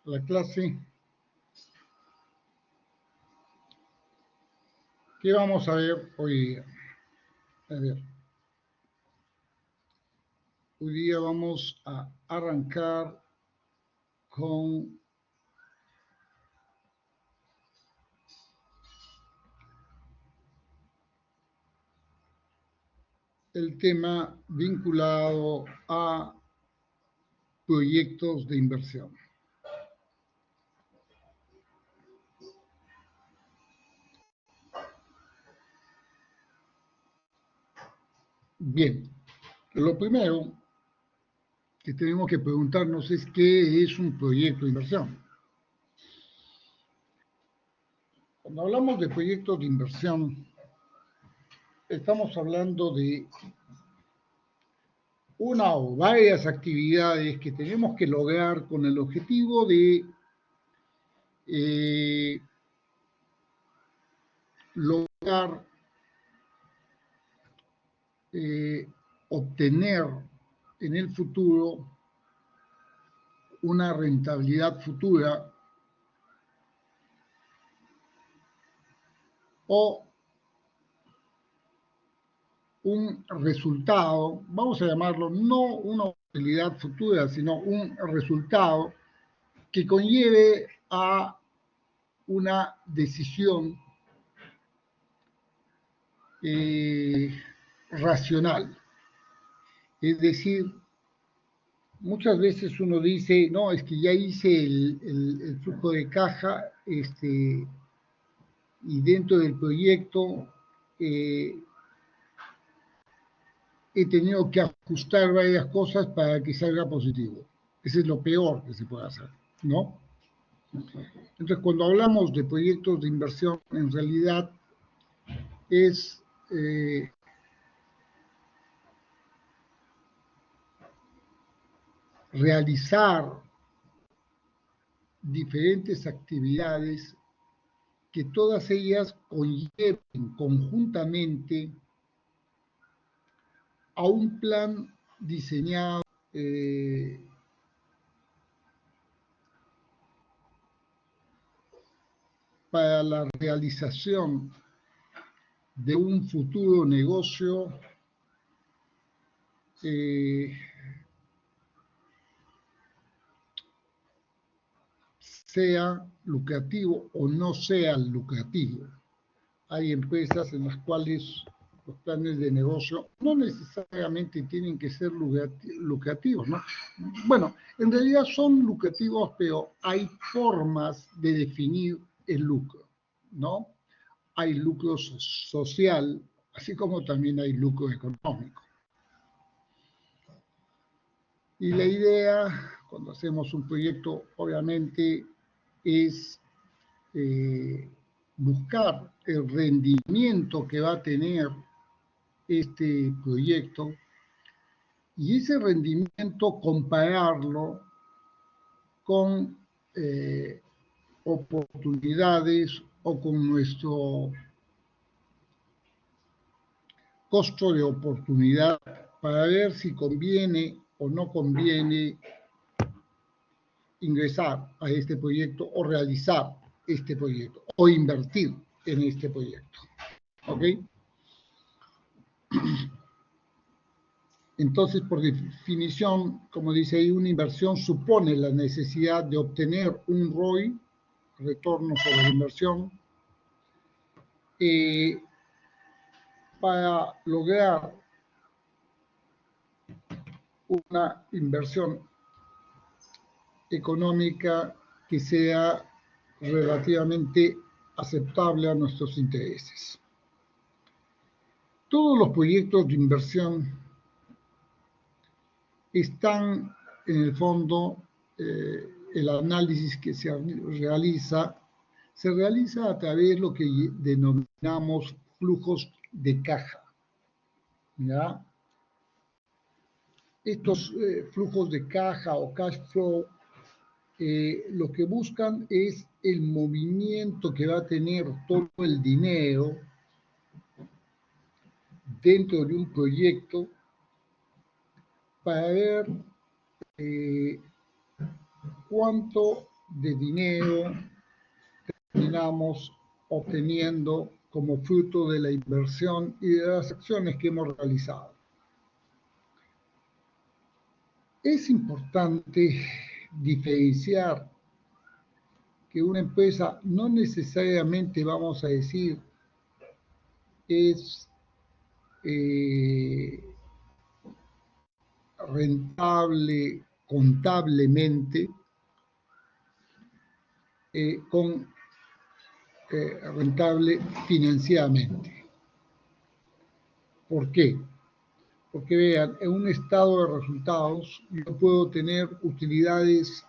la clase. ¿Qué vamos a ver hoy día? A ver, hoy día vamos a arrancar con el tema vinculado a proyectos de inversión. Bien, lo primero que tenemos que preguntarnos es qué es un proyecto de inversión. Cuando hablamos de proyectos de inversión, estamos hablando de una o varias actividades que tenemos que lograr con el objetivo de lograr obtener en el futuro una rentabilidad futura o un resultado, vamos a llamarlo no una utilidad futura, sino un resultado que conlleve a una decisión racional. Es decir, muchas veces uno dice, no, es que ya hice el flujo de caja y dentro del proyecto he tenido que ajustar varias cosas para que salga positivo. Ese es lo peor que se puede hacer, ¿no? Entonces, cuando hablamos de proyectos de inversión, en realidad es realizar diferentes actividades que todas ellas conlleven conjuntamente a un plan diseñado para la realización de un futuro negocio sea lucrativo o no sea lucrativo. Hay empresas en las cuales los planes de negocio no necesariamente tienen que ser lucrativos, ¿no? Bueno, en realidad son lucrativos, pero hay formas de definir el lucro, ¿no? Hay lucro social, así como también hay lucro económico. Y la idea, cuando hacemos un proyecto, obviamente, es buscar el rendimiento que va a tener este proyecto y ese rendimiento compararlo con oportunidades o con nuestro costo de oportunidad para ver si conviene o no conviene ingresar a este proyecto o realizar este proyecto o invertir en este proyecto. ¿Ok? Entonces, por definición, como dice ahí, una inversión supone la necesidad de obtener un ROI, retorno sobre la inversión, para lograr una inversión económica que sea relativamente aceptable a nuestros intereses. Todos los proyectos de inversión están, en el fondo, el análisis que se realiza a través de lo que denominamos flujos de caja, ¿ya? Estos flujos de caja o cash flow lo que buscan es el movimiento que va a tener todo el dinero dentro de un proyecto para ver cuánto de dinero terminamos obteniendo como fruto de la inversión y de las acciones que hemos realizado. Es importante diferenciar que una empresa no necesariamente, vamos a decir, es rentable contablemente con rentable financieramente. ¿Por qué? Porque vean, en un estado de resultados yo puedo tener utilidades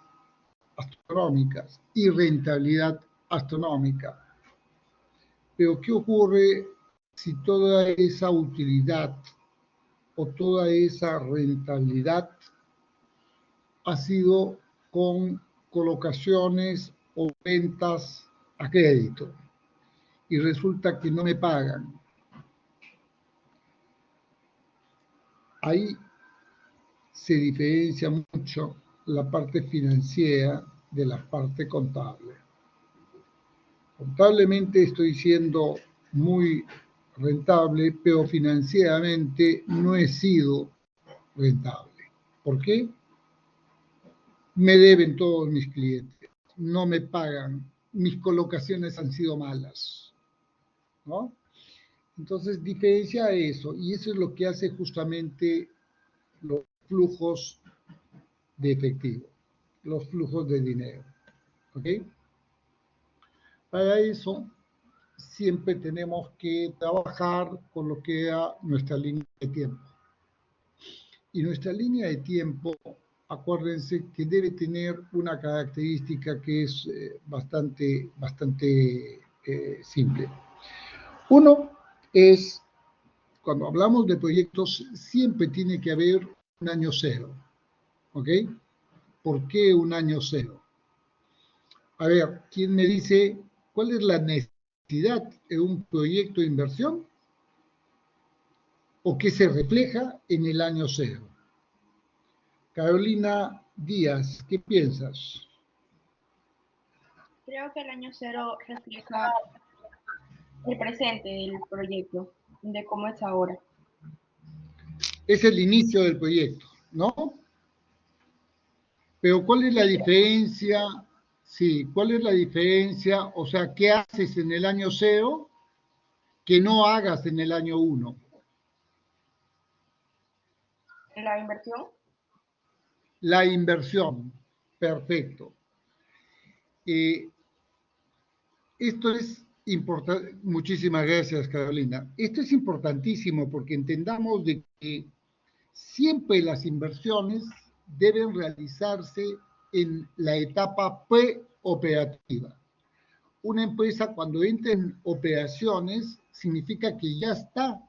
astronómicas y rentabilidad astronómica. Pero ¿qué ocurre si toda esa utilidad o toda esa rentabilidad ha sido con colocaciones o ventas a crédito y resulta que no me pagan? Ahí se diferencia mucho la parte financiera de la parte contable. Contablemente estoy siendo muy rentable, pero financieramente no he sido rentable. ¿Por qué? Me deben todos mis clientes, no me pagan, mis colocaciones han sido malas, ¿no? Entonces diferencia eso, y eso es lo que hace justamente los flujos de efectivo, los flujos de dinero, ¿ok? Para eso siempre tenemos que trabajar con lo que era nuestra línea de tiempo. Y nuestra línea de tiempo, acuérdense que debe tener una característica que es bastante simple. Uno es, cuando hablamos de proyectos, siempre tiene que haber un año cero. ¿Ok? ¿Por qué un año cero? A ver, ¿quién me dice cuál es la necesidad en un proyecto de inversión o qué se refleja en el año cero? Carolina Díaz, ¿qué piensas? Creo que el año cero refleja el presente del proyecto, de cómo es ahora. Es el inicio del proyecto, ¿no? Pero ¿cuál es la diferencia? Sí, ¿cuál es la diferencia? O sea, ¿qué haces en el año cero que no hagas en el año uno? La inversión. La inversión, perfecto. Esto es importante, muchísimas gracias Carolina. Esto es importantísimo porque entendamos de que siempre las inversiones deben realizarse en la etapa preoperativa. Una empresa cuando entra en operaciones significa que ya está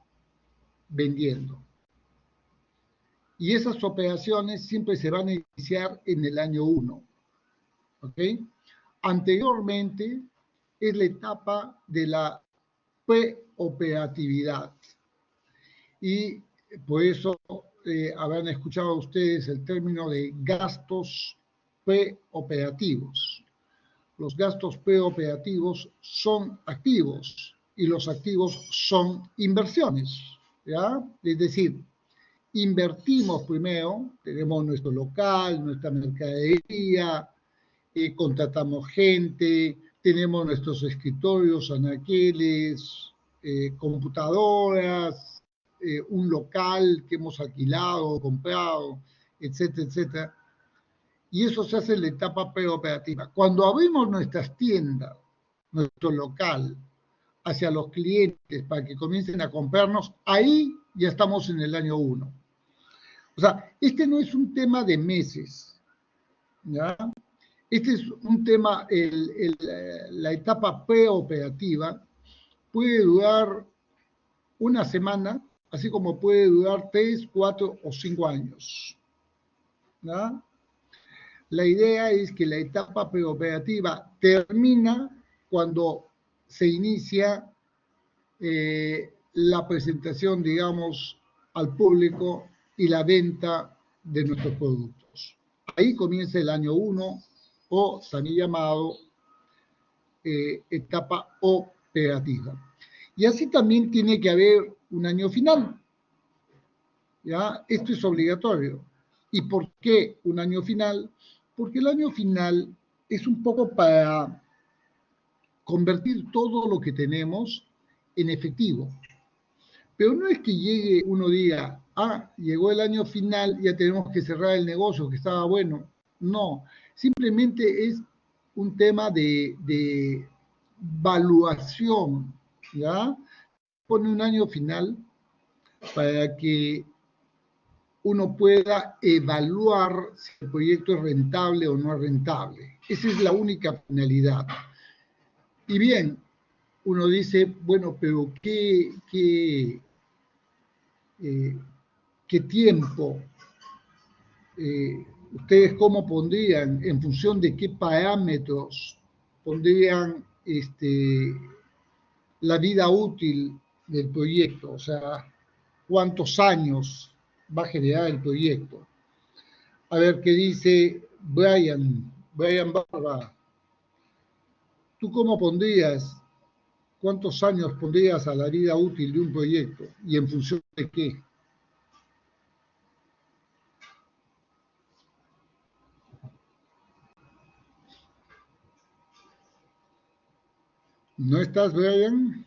vendiendo. Y esas operaciones siempre se van a iniciar en el año 1. ¿Ok? Anteriormente es la etapa de la preoperatividad. Y por eso habrán escuchado ustedes el término de gastos preoperativos. Los gastos preoperativos son activos y los activos son inversiones. ¿Ya? Es decir, invertimos primero, tenemos nuestro local, nuestra mercadería, contratamos gente, tenemos nuestros escritorios, anaqueles, computadoras, un local que hemos alquilado o comprado, etcétera, etcétera. Y eso se hace en la etapa preoperativa. Cuando abrimos nuestras tiendas, nuestro local, hacia los clientes para que comiencen a comprarnos, ahí ya estamos en el año 1. O sea, este no es un tema de meses, ¿ya? Este es un tema, la etapa preoperativa puede durar una semana, así como puede durar 3, 4 o 5 años. ¿Ya? La idea es que la etapa preoperativa termina cuando se inicia la presentación, digamos, al público y la venta de nuestros productos. Ahí comienza el año 1 o también llamado etapa operativa. Y así también tiene que haber un año final, ¿ya? Esto es obligatorio. ¿Y por qué un año final? Porque el año final es un poco para convertir todo lo que tenemos en efectivo. Pero no es que llegue uno diga, ah, llegó el año final, ya tenemos que cerrar el negocio, que estaba bueno. No, simplemente es un tema de evaluación, ¿ya? Pone un año final para que uno pueda evaluar si el proyecto es rentable o no es rentable. Esa es la única finalidad. Y bien, uno dice, bueno, pero eh, qué tiempo, ustedes cómo pondrían, en función de qué parámetros pondrían la vida útil del proyecto, o sea, cuántos años va a generar el proyecto. A ver qué dice Brian Barba. ¿Tú cómo pondrías, cuántos años pondrías a la vida útil de un proyecto y en función de qué? ¿No estás, Brian?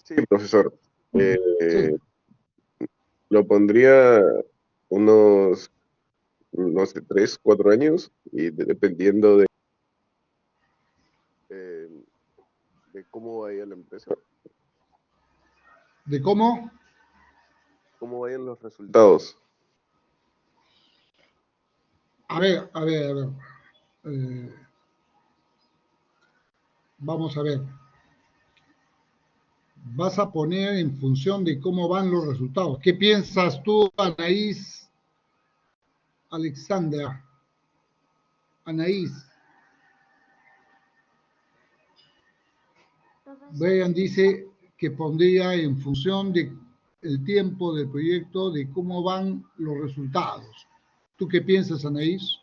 Sí, profesor. Sí. Lo pondría unos, no sé, 3, 4 años, y dependiendo eh, de cómo vaya la empresa, ¿De cómo? cómo vayan los resultados. A ver, a ver, a ver. Eh, vamos a ver. Vas a poner en función de cómo van los resultados. ¿Qué piensas tú, Anaís, Alexandra? Anaís. Brian dice que pondría en función de el tiempo del proyecto, de cómo van los resultados. ¿Tú qué piensas, Anaís?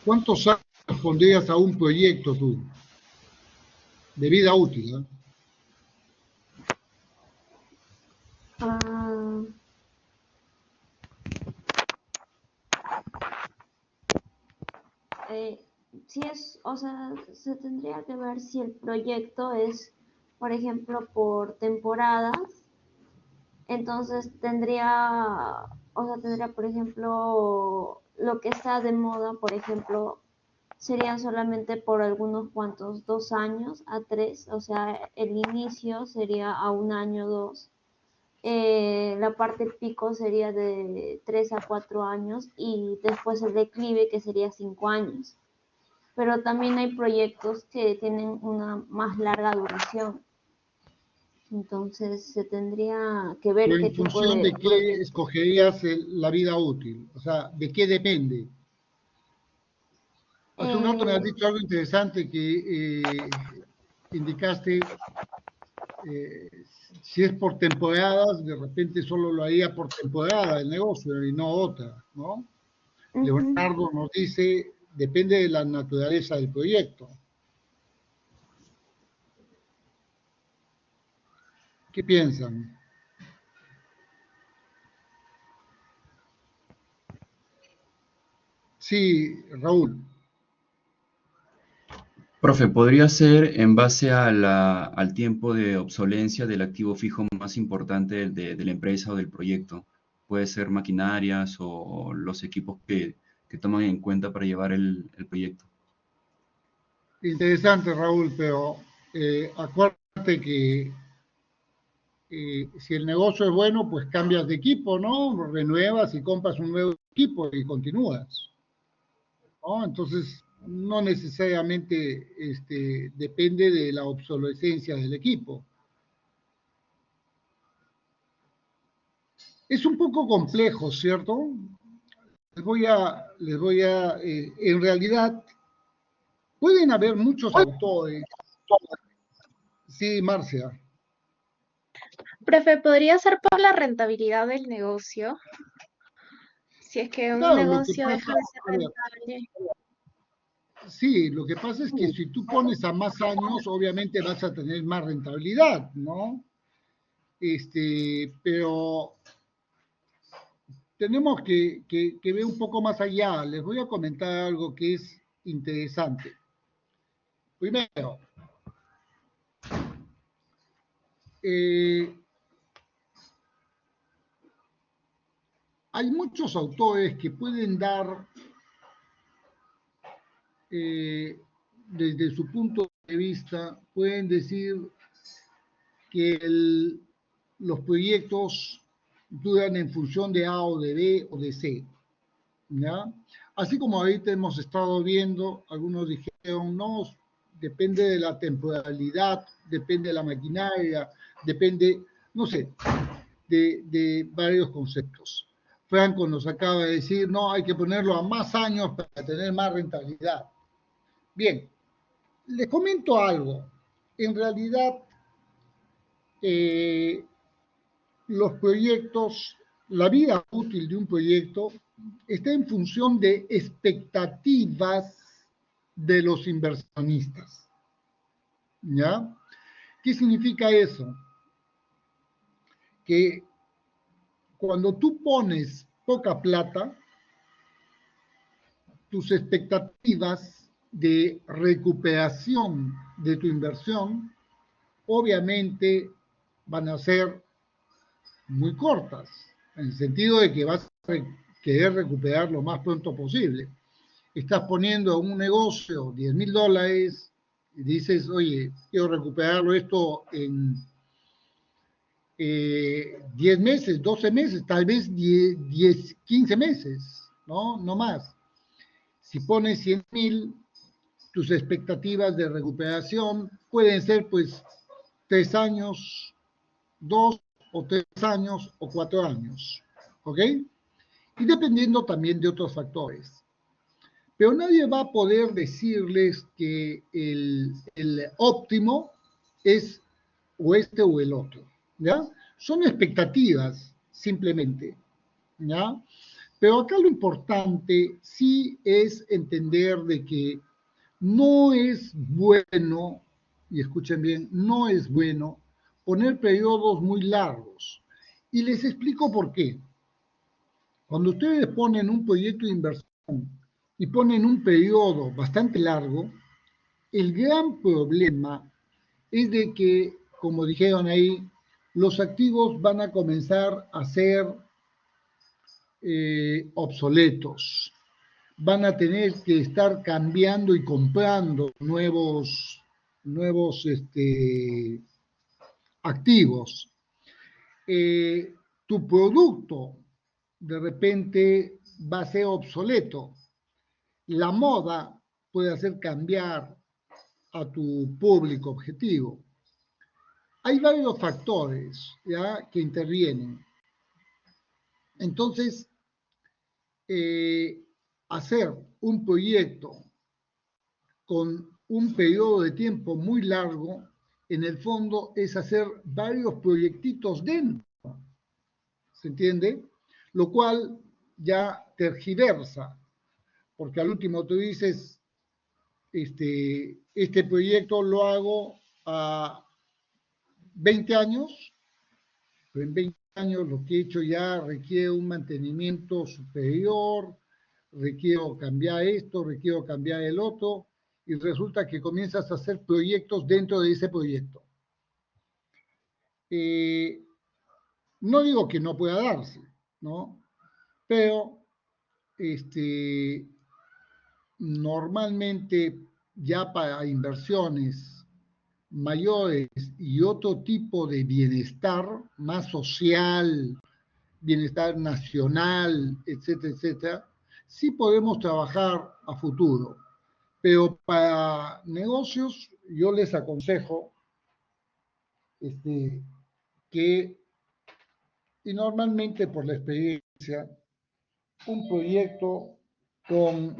¿Cuántos años pondrías a un proyecto tú? De vida útil, ¿eh? Sí es, o sea, se tendría que ver si el proyecto es, por ejemplo, por temporadas. Entonces tendría, por ejemplo, lo que está de moda, por ejemplo, serían solamente por algunos cuantos, 2 años a 3, o sea, el inicio sería a 1 año, 2. La parte pico sería de 3 a 4 años y después el declive que sería 5 años. Pero también hay proyectos que tienen una más larga duración. Entonces se tendría que ver qué ¿En tipo función de de qué proyecto. escogerías la vida útil? O sea, ¿de qué depende? Hace un rato me has Eh, dicho algo interesante que indicaste, eh, si es por temporadas, de repente solo lo haría por temporada el negocio y no otra, ¿no? uh-huh. Leonardo nos dice, depende de la naturaleza del proyecto. ¿Qué piensan? Sí, Raúl. Profe, podría ser en base a al tiempo de obsolencia del activo fijo más importante de la empresa o del proyecto. Puede ser maquinarias o los equipos que toman en cuenta para llevar el proyecto. Interesante, Raúl, pero acuérdate que si el negocio es bueno, pues cambias de equipo, ¿no? Renuevas y compras un nuevo equipo y continúas, ¿no? Entonces, no necesariamente depende de la obsolescencia del equipo. Es un poco complejo, ¿cierto? En realidad, pueden haber muchos autores. Sí, Marcia. Profe, ¿podría ser por la rentabilidad del negocio? Si es que un Claro, lo que negocio deja pasa, de ser a ver, rentable. sí, lo que pasa es que si tú pones a más años, obviamente vas a tener más rentabilidad, ¿no? Pero tenemos que ver un poco más allá. Les voy a comentar algo que es interesante. Primero, hay muchos autores que pueden dar, desde su punto de vista, pueden decir que los proyectos duran en función de A o de B o de C, ¿ya? Así como ahorita hemos estado viendo, algunos dijeron, no, depende de la temporalidad, depende de la maquinaria, depende, no sé, de varios conceptos. Franco nos acaba de decir, no, hay que ponerlo a más años para tener más rentabilidad. Bien, les comento algo. En realidad, eh, los proyectos, la vida útil de un proyecto está en función de expectativas de los inversionistas. ¿Ya? ¿Qué significa eso? Que cuando tú pones poca plata, tus expectativas de recuperación de tu inversión obviamente van a ser muy cortas, en el sentido de que vas a querer recuperar lo más pronto posible. Estás poniendo un negocio $10,000 y dices, oye, quiero recuperarlo esto en 10 meses, 12 meses, tal vez 10, 15 meses, ¿no? No más. Si pones 100,000, tus expectativas de recuperación pueden ser pues 3 años, 2 o 3 años o 4 años, ¿ok? Y dependiendo también de otros factores. Pero nadie va a poder decirles que el óptimo es o este o el otro, ¿ya? Son expectativas, simplemente, ¿ya? Pero acá lo importante sí es entender de que no es bueno, y escuchen bien, no es bueno poner periodos muy largos. Y les explico por qué. Cuando ustedes ponen un proyecto de inversión y ponen un periodo bastante largo, el gran problema es de que, como dijeron ahí, los activos van a comenzar a ser obsoletos. Van a tener que estar cambiando y comprando nuevos activos. Tu producto de repente va a ser obsoleto. La moda puede hacer cambiar a tu público objetivo. Hay varios factores, ¿ya?, que intervienen. Entonces, hacer un proyecto con un periodo de tiempo muy largo, en el fondo es hacer varios proyectitos dentro, ¿se entiende? Lo cual ya tergiversa, porque al último tú dices, este proyecto lo hago a 20 años, pero en 20 años lo que he hecho ya requiere un mantenimiento superior, requiero cambiar esto, requiero cambiar el otro, y resulta que comienzas a hacer proyectos dentro de ese proyecto. No digo que no pueda darse, ¿no? Pero normalmente ya para inversiones mayores y otro tipo de bienestar más social, bienestar nacional, etcétera, etcétera, sí podemos trabajar a futuro. Pero para negocios yo les aconsejo que, y normalmente por la experiencia, un proyecto con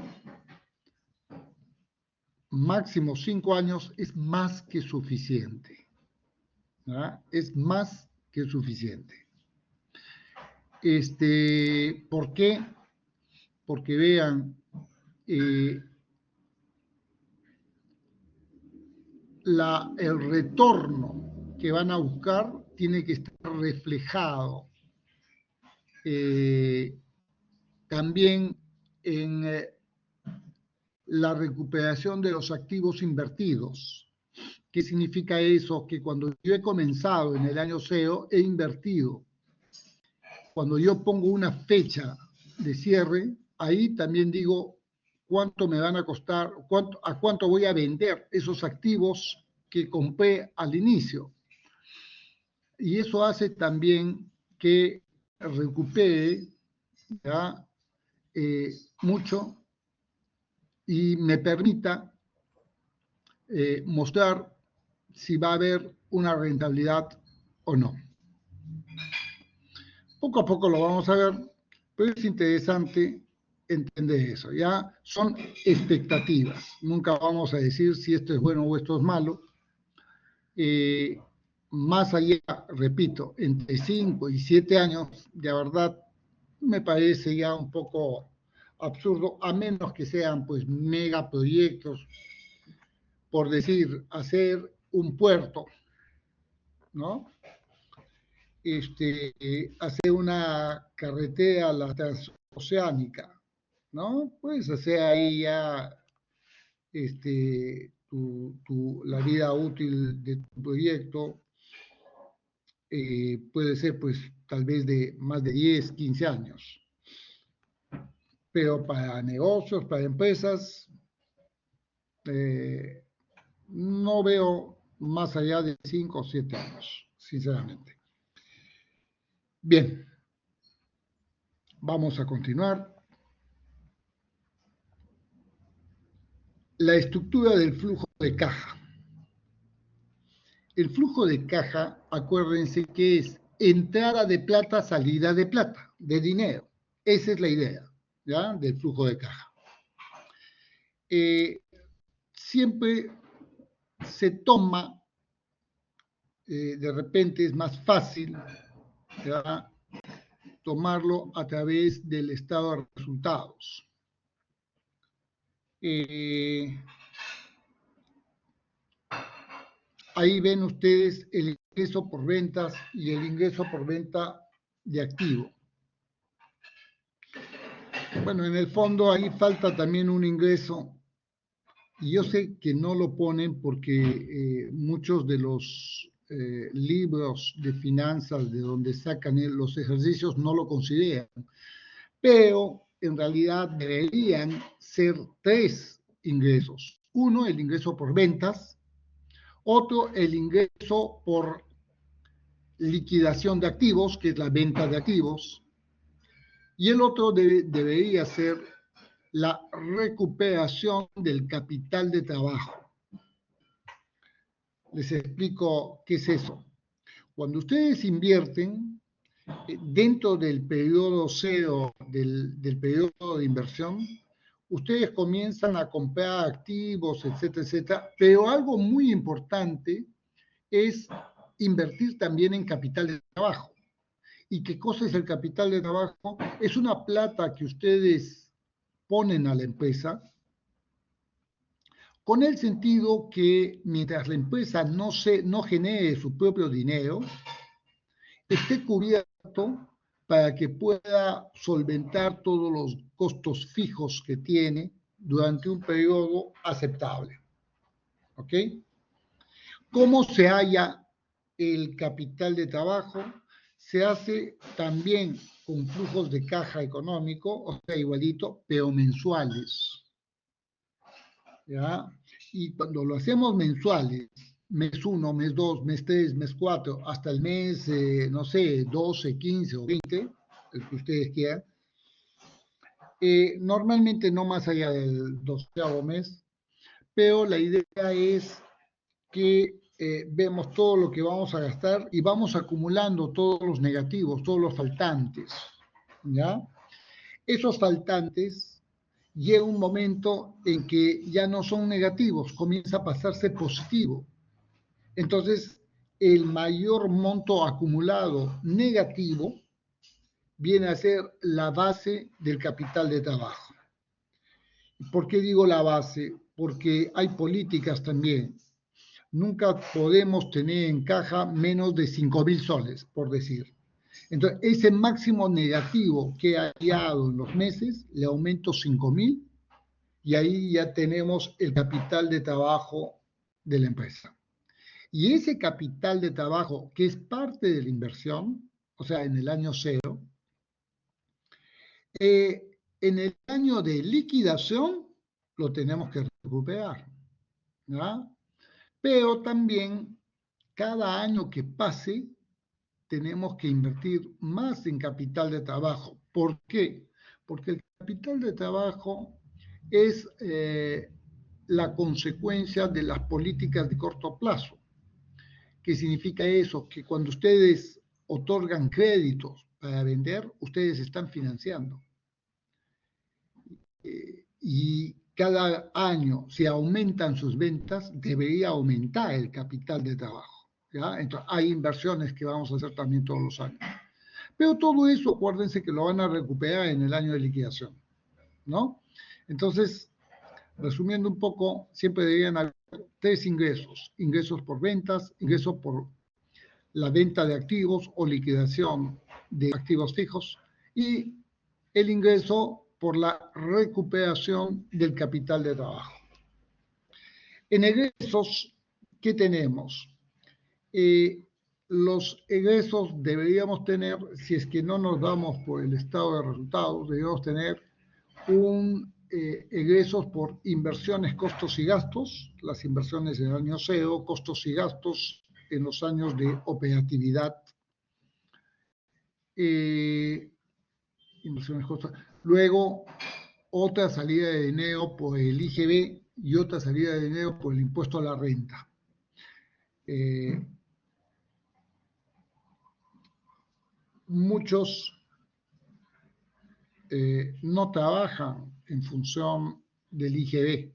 máximo 5 años es más que suficiente, ¿verdad? Es más que es suficiente. ¿Por qué? Porque vean, el retorno que van a buscar tiene que estar reflejado también en la recuperación de los activos invertidos. ¿Qué significa eso? Que cuando yo he comenzado en el año cero, he invertido. Cuando yo pongo una fecha de cierre, ahí también digo cuánto me van a costar, a cuánto voy a vender esos activos que compré al inicio. Y eso hace también que recupere, ¿ya? Mucho y me permita mostrar si va a haber una rentabilidad o no. Poco a poco lo vamos a ver, pero es interesante entender eso. Ya son expectativas. Nunca vamos a decir si esto es bueno o esto es malo. Más allá, repito, entre 5 y 7 años, de verdad, me parece ya un poco absurdo, a menos que sean pues megaproyectos, por decir, hacer un puerto, ¿no? Hacer una carretera, la transoceánica, ¿no? Puedes hacer ahí ya la vida útil de tu proyecto, puede ser pues tal vez de más de 10, 15 años. Pero para negocios, para empresas, no veo más allá de 5 o 7 años, sinceramente. Bien, vamos a continuar. La estructura del flujo de caja. El flujo de caja, acuérdense que es entrada de plata, salida de plata, de dinero. Esa es la idea, ¿ya? Del flujo de caja. Siempre se toma, de repente es más fácil, ¿ya? Tomarlo a través del estado de resultados. Ahí ven ustedes el ingreso por ventas y el ingreso por venta de activo. Bueno, en el fondo ahí falta también un ingreso, y yo sé que no lo ponen porque muchos de los libros de finanzas de donde sacan los ejercicios no lo consideran, pero en realidad deberían ser 3 ingresos. Uno, el ingreso por ventas; otro, el ingreso por liquidación de activos, que es la venta de activos; y el otro debería ser la recuperación del capital de trabajo. Les explico qué es eso. Cuando ustedes invierten, dentro del periodo cero, del periodo de inversión, ustedes comienzan a comprar activos, etcétera, etcétera, pero algo muy importante es invertir también en capital de trabajo. ¿Y qué cosa es el capital de trabajo? Es una plata que ustedes ponen a la empresa, con el sentido que mientras la empresa no genere su propio dinero, esté cubierto para que pueda solventar todos los costos fijos que tiene durante un periodo aceptable. ¿Ok? ¿Cómo se halla el capital de trabajo? Se hace también con flujos de caja económico, o sea, igualito, pero mensuales. ¿Ya? Y cuando lo hacemos mensuales, mes 1, mes 2, mes 3, mes 4, hasta el mes, no sé, 12, 15 o 20, el que ustedes quieran, normalmente no más allá del 12º mes, pero la idea es que vemos todo lo que vamos a gastar y vamos acumulando todos los negativos, todos los faltantes, ¿ya? Esos faltantes llega un momento en que ya no son negativos, comienza a pasarse positivo. Entonces, el mayor monto acumulado negativo viene a ser la base del capital de trabajo. ¿Por qué digo la base? Porque hay políticas también. Nunca podemos tener en caja menos de 5.000 soles, por decir. Entonces, ese máximo negativo que ha hallado en los meses, le aumento 5.000 y ahí ya tenemos el capital de trabajo de la empresa. Y ese capital de trabajo, que es parte de la inversión, o sea, en el año cero, en el año de liquidación lo tenemos que recuperar, ¿ya? Pero también cada año que pase tenemos que invertir más en capital de trabajo. ¿Por qué? Porque el capital de trabajo es la consecuencia de las políticas de corto plazo. ¿Qué significa eso? Que cuando ustedes otorgan créditos para vender, ustedes están financiando. Y cada año, si aumentan sus ventas, debería aumentar el capital de trabajo, ¿ya? Entonces, hay inversiones que vamos a hacer también todos los años. Pero todo eso, acuérdense que lo van a recuperar en el año de liquidación, ¿no? Entonces, resumiendo un poco, siempre deberían haber 3 ingresos. Ingresos por ventas, ingresos por la venta de activos o liquidación de activos fijos y el ingreso por la recuperación del capital de trabajo. En egresos, ¿qué tenemos? Los egresos deberíamos tener, si es que no nos vamos por el estado de resultados, deberíamos tener un egresos por inversiones, costos y gastos, las inversiones en el año cero, costos y gastos en los años de operatividad, inversiones, costos. Luego, otra salida de dinero por el IGB y otra salida de dinero por el impuesto a la renta. Muchos no trabajan en función del IGB,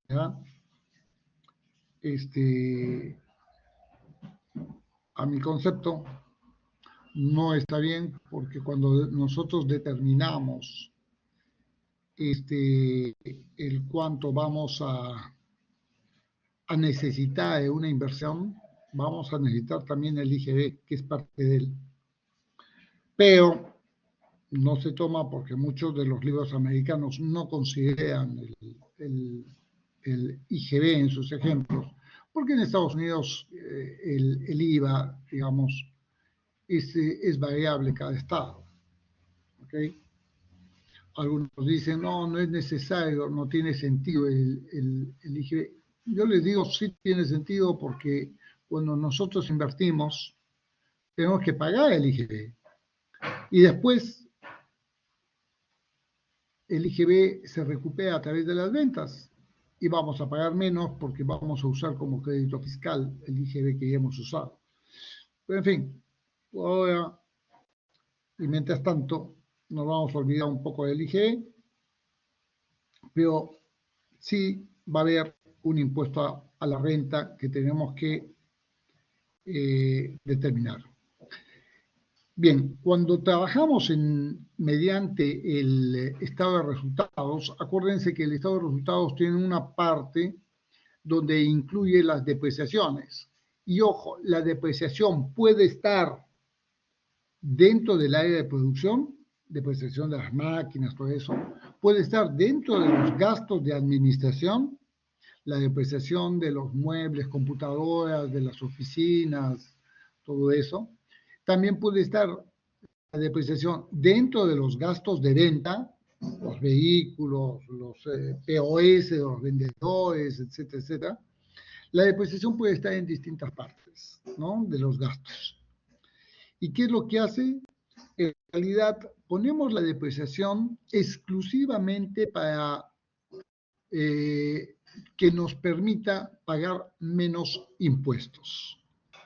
¿ya? A mi concepto, no está bien porque cuando nosotros determinamos el cuánto vamos a necesitar de una inversión, vamos a necesitar también el IGB, que es parte de él. Pero no se toma porque muchos de los libros americanos no consideran el IGB en sus ejemplos, porque en Estados Unidos el IVA, digamos, es variable cada estado. ¿Okay? Algunos dicen, no, no es necesario, no tiene sentido el IGB. Yo les digo, sí tiene sentido porque cuando nosotros invertimos, tenemos que pagar el IGB. Y después, el IGB se recupera a través de las ventas y vamos a pagar menos porque vamos a usar como crédito fiscal el IGB que ya hemos usado. Pero en fin, ahora, y mientras tanto, nos vamos a olvidar un poco del IGB, pero sí va a haber un impuesto a la renta que tenemos que determinar. Bien, cuando trabajamos mediante el estado de resultados, acuérdense que el estado de resultados tiene una parte donde incluye las depreciaciones. Y ojo, la depreciación puede estar dentro del área de producción, depreciación de las máquinas, todo eso, puede estar dentro de los gastos de administración, la depreciación de los muebles, computadoras, de las oficinas, todo eso. También puede estar la depreciación dentro de los gastos de venta, los vehículos, los POS, los vendedores, etcétera, etcétera. La depreciación puede estar en distintas partes, ¿no?, de los gastos. ¿Y qué es lo que hace? En realidad, ponemos la depreciación exclusivamente para que nos permita pagar menos impuestos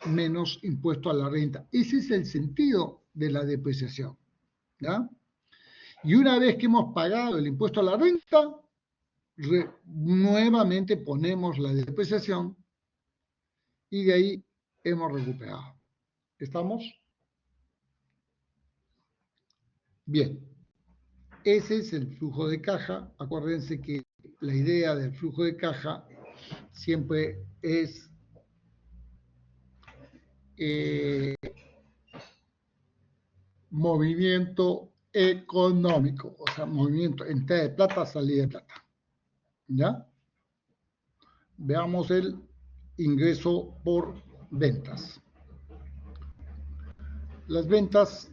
a la renta. Ese es el sentido de la depreciación, ¿ya? Y una vez que hemos pagado el impuesto a la renta, nuevamente ponemos la depreciación y de ahí hemos recuperado. ¿Estamos? Bien. Ese es el flujo de caja. Acuérdense que la idea del flujo de caja siempre es movimiento económico, o sea, movimiento, entrada de plata, salida de plata. ¿Ya? Veamos el ingreso por ventas. Las ventas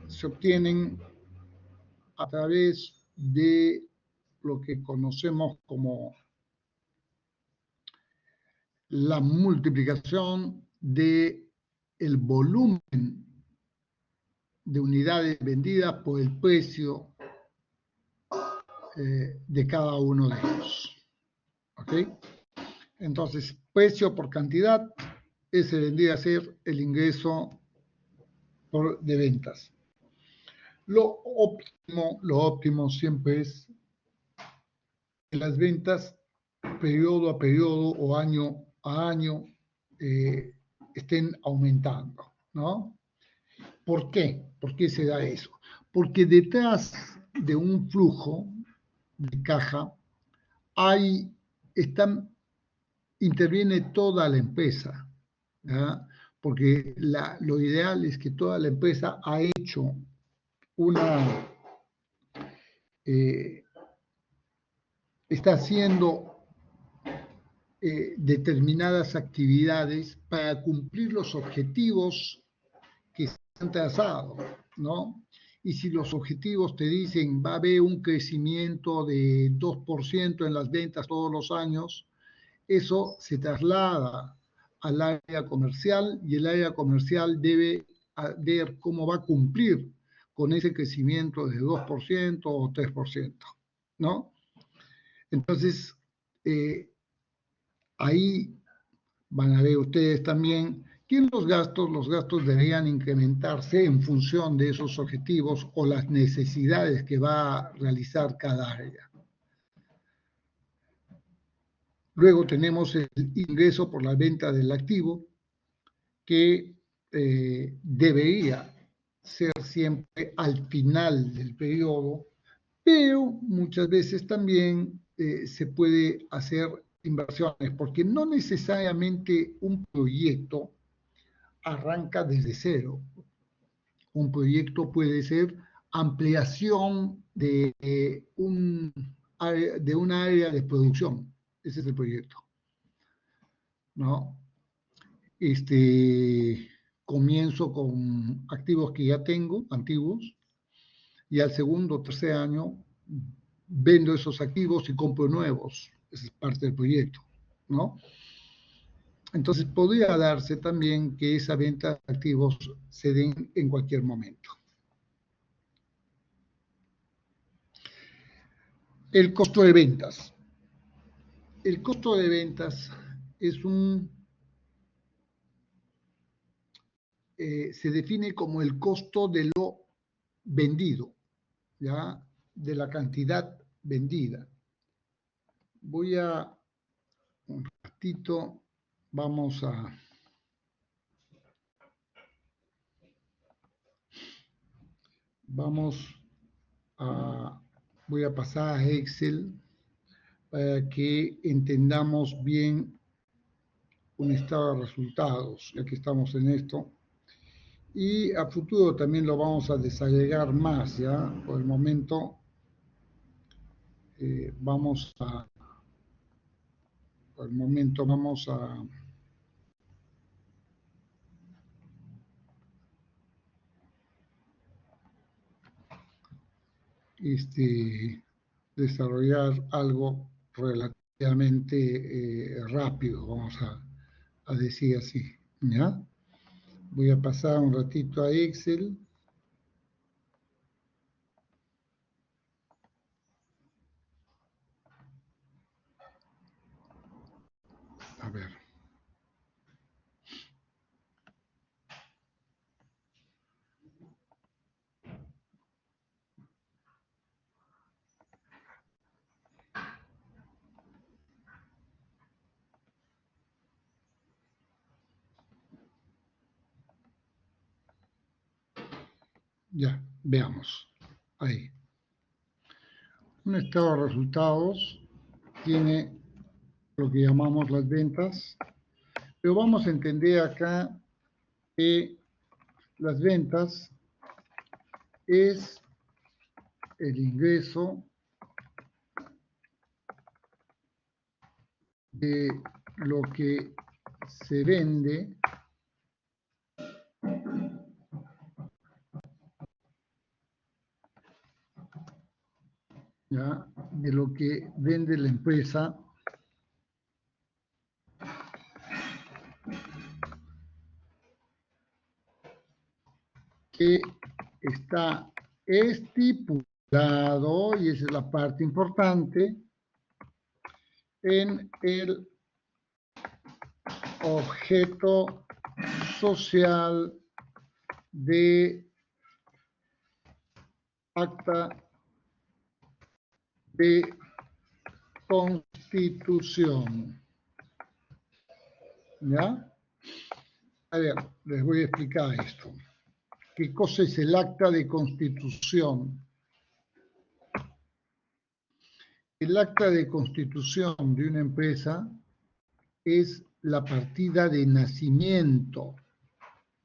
se obtienen a través de lo que conocemos como la multiplicación de el volumen de unidades vendidas por el precio de cada uno de ellos. ¿Ok? Entonces, precio por cantidad, ese vendría a ser el ingreso de ventas. Lo óptimo siempre es que las ventas, periodo a periodo o año a año, estén aumentando, ¿no? ¿Por qué? ¿Por qué se da eso? Porque detrás de un flujo de caja interviene toda la empresa, ¿ya? Porque lo ideal es que toda la empresa ha hecho está haciendo determinadas actividades para cumplir los objetivos que se han trazado, ¿no? Y si los objetivos te dicen va a haber un crecimiento de 2% en las ventas todos los años, eso se traslada al área comercial y el área comercial debe ver cómo va a cumplir con ese crecimiento de 2% o 3%, ¿no? Entonces, ahí van a ver ustedes también que los gastos deberían incrementarse en función de esos objetivos o las necesidades que va a realizar cada área. Luego tenemos el ingreso por la venta del activo, que debería ser siempre al final del periodo, pero muchas veces también se puede hacer inversiones, porque no necesariamente un proyecto arranca desde cero. Un proyecto puede ser ampliación de un área de producción. Ese es el proyecto, ¿no? Comienzo con activos que ya tengo, antiguos, y al segundo o tercer año vendo esos activos y compro nuevos. Esa es parte del proyecto, ¿no? Entonces podría darse también que esa venta de activos se den en cualquier momento. El costo de ventas. El costo de ventas es se define como el costo de lo vendido, ¿ya? De la cantidad vendida. Voy a, un ratito, vamos a... Voy a pasar a Excel para que entendamos bien un estado de resultados, ya que estamos en esto. Y a futuro también lo vamos a desagregar más, ¿ya? Por el momento vamos a desarrollar algo relativamente rápido, vamos a decir así, ¿ya? Voy a pasar un ratito a Excel. A ver. Ya, veamos. Ahí. Un estado de resultados tiene lo que llamamos las ventas, pero vamos a entender acá que las ventas es el ingreso de lo que se vende ¿ya? De lo que vende la empresa que está estipulado, y esa es la parte importante, en el objeto social de acta de constitución. ¿Ya? A ver, les voy a explicar esto. ¿Qué cosa es el acta de constitución? El acta de constitución de una empresa es la partida de nacimiento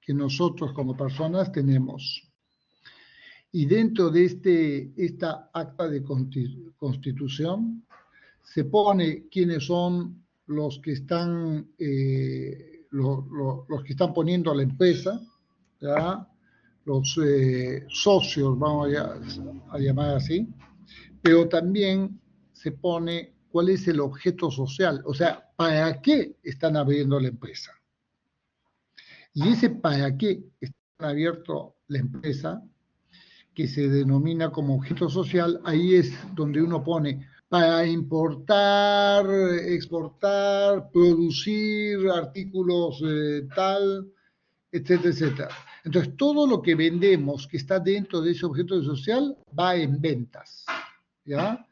que nosotros como personas tenemos. Y dentro de esta acta de constitución se pone quiénes son los que están, los que están poniendo a la empresa, ¿ya? Los socios, vamos a llamar así, pero también se pone cuál es el objeto social, o sea, para qué están abriendo la empresa. Y ese para qué están abierto la empresa, que se denomina como objeto social, ahí es donde uno pone para importar, exportar, producir artículos tal, etcétera, etcétera. Entonces, todo lo que vendemos que está dentro de ese objeto social va en ventas. ¿Ya?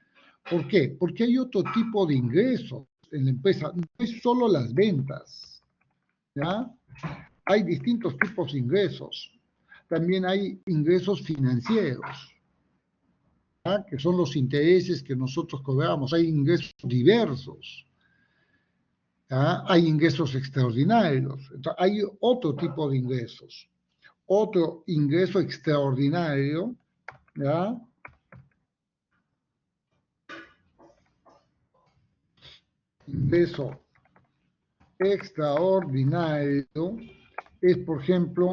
¿Por qué? Porque hay otro tipo de ingresos en la empresa, no es solo las ventas. ¿Ya? Hay distintos tipos de ingresos. También hay ingresos financieros, ¿ya? Que son los intereses que nosotros cobramos. Hay ingresos diversos. ¿Ya? Hay ingresos extraordinarios. Entonces, hay otro tipo de ingresos. Otro ingreso extraordinario, ¿ya? Ingreso extraordinario es, por ejemplo,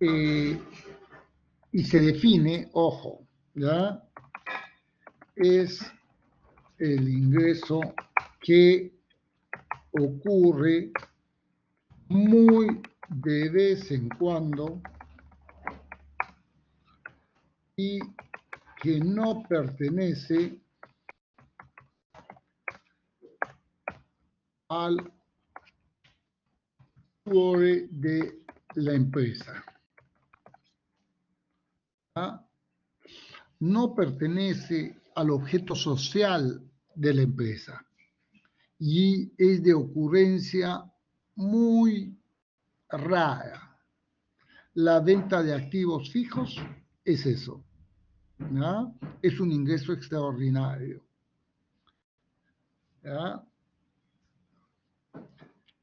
y se define, ojo, ¿ya? Es el ingreso que ocurre muy de vez en cuando y que no pertenece al core de la empresa. ¿Ah? No pertenece al objeto social de la empresa y es de ocurrencia muy rara. La venta de activos fijos es eso, ¿ya? Es un ingreso extraordinario, ¿ya?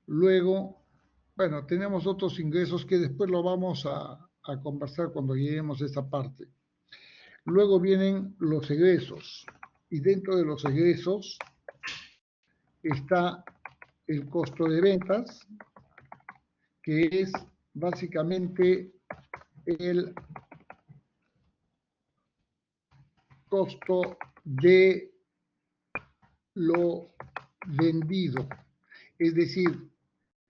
Luego, bueno, tenemos otros ingresos que después lo vamos a conversar cuando lleguemos a esa parte. Luego vienen los egresos, y dentro de los egresos está el costo de ventas, que es básicamente el costo de lo vendido. Es decir,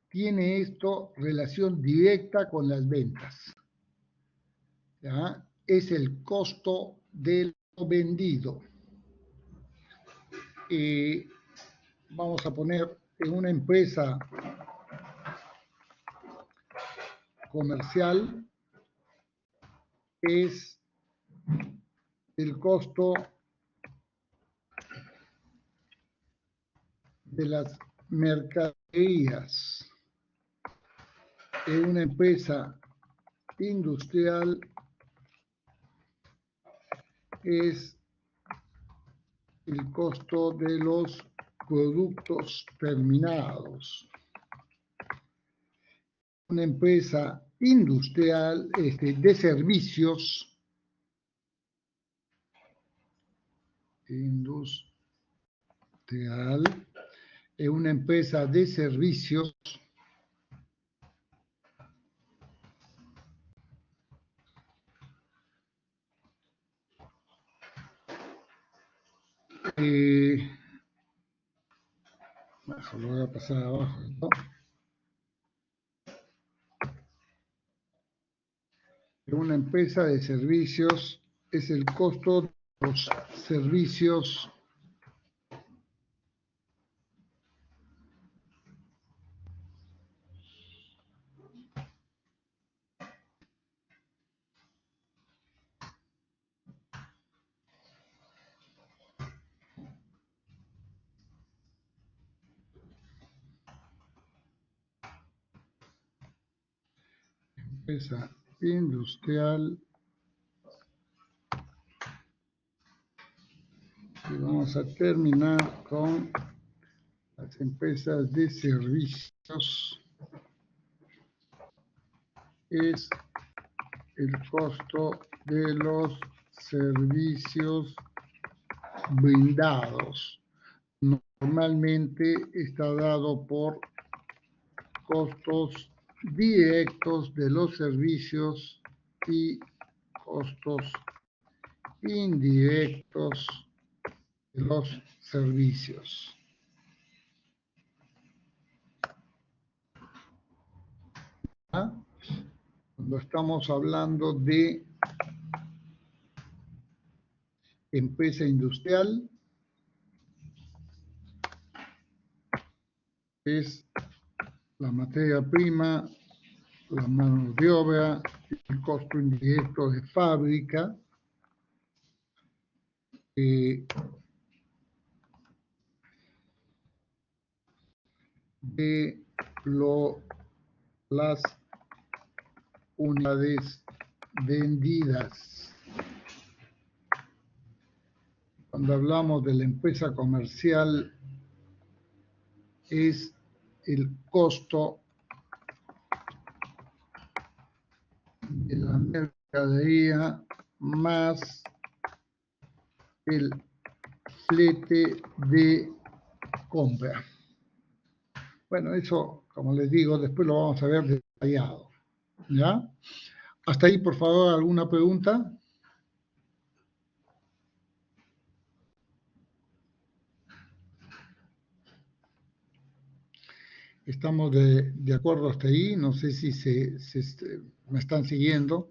tiene esto relación directa con las ventas. ¿Ya? Es el costo de lo vendido. Vamos a poner en una empresa comercial, es el costo de las mercaderías. En una empresa industrial es el costo de los productos terminados. Una empresa industrial de servicios, industrial, es una empresa de servicios lo voy a pasar abajo, ¿no? Una empresa de servicios es el costo de los servicios empresa industrial. Y vamos a terminar con las empresas de servicios. Es el costo de los servicios brindados. Normalmente está dado por costos directos de los servicios y costos indirectos de los servicios. ¿Ah? Cuando estamos hablando de empresa industrial, es la materia prima, la mano de obra, el costo indirecto de fábrica, de las unidades vendidas. Cuando hablamos de la empresa comercial, es el costo de la mercadería más el flete de compra. Bueno, eso, como les digo, después lo vamos a ver detallado. ¿Ya? Hasta ahí, por favor, ¿alguna pregunta? Estamos de acuerdo hasta ahí, no sé si me están siguiendo.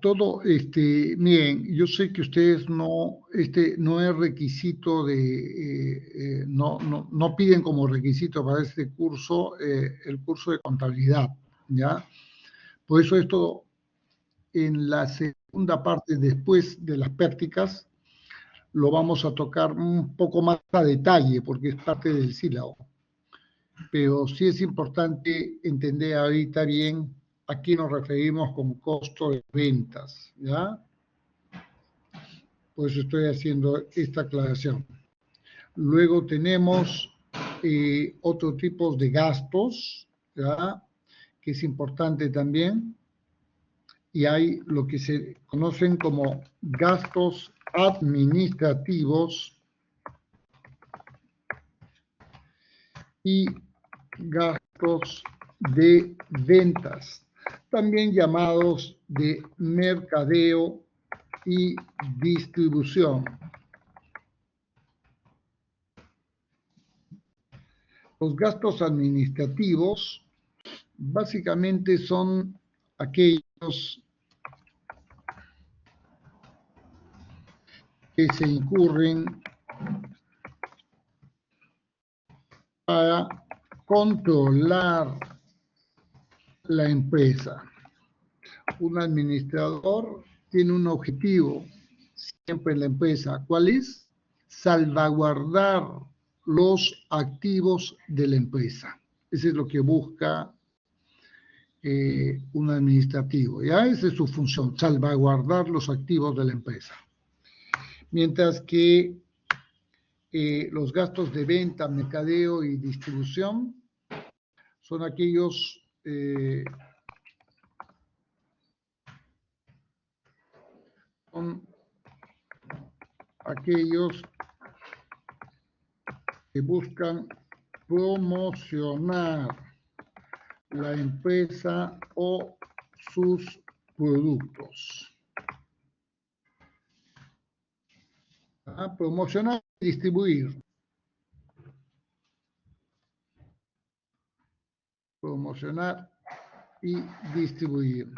Todo, miren, yo sé que ustedes no es requisito de, no piden como requisito para este curso el curso de contabilidad, ¿ya? Por eso esto en la segunda parte, después de las prácticas, lo vamos a tocar un poco más a detalle, porque es parte del sílabo. Pero sí es importante entender ahorita bien a qué nos referimos con costo de ventas, ¿ya? Por eso estoy haciendo esta aclaración. Luego tenemos otro tipo de gastos, ¿ya? Que es importante también. Y hay lo que se conocen como gastos administrativos y gastos de ventas, también llamados de mercadeo y distribución. Los gastos administrativos básicamente son aquellos que se incurren para controlar la empresa. Un administrador tiene un objetivo siempre en la empresa. ¿Cuál es? Salvaguardar los activos de la empresa. Eso es lo que busca un administrativo. Ya esa es su función, salvaguardar los activos de la empresa. Mientras que los gastos de venta, mercadeo y distribución son aquellos que buscan promocionar la empresa o sus productos. Promocionar y distribuir. Promocionar y distribuir.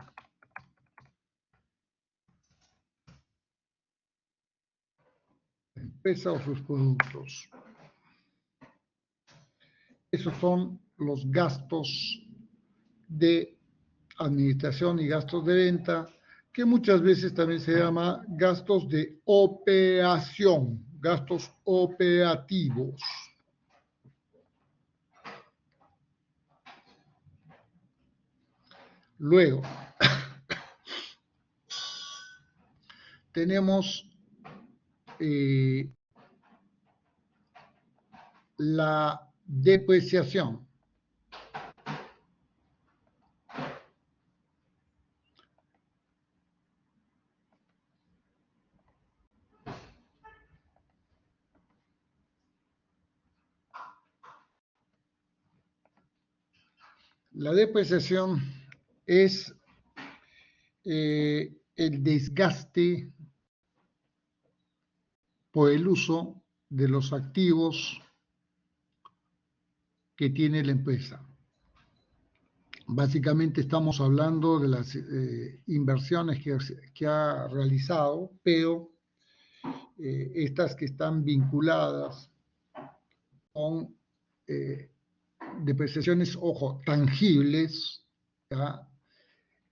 La empresa o sus productos. Esos son los gastos de administración y gastos de venta, que muchas veces también se llama gastos de operación, gastos operativos. Luego, tenemos la depreciación. La depreciación es el desgaste por el uso de los activos que tiene la empresa. Básicamente estamos hablando de las inversiones que ha realizado, pero estas que están vinculadas con depreciaciones, ojo, tangibles, ¿ya?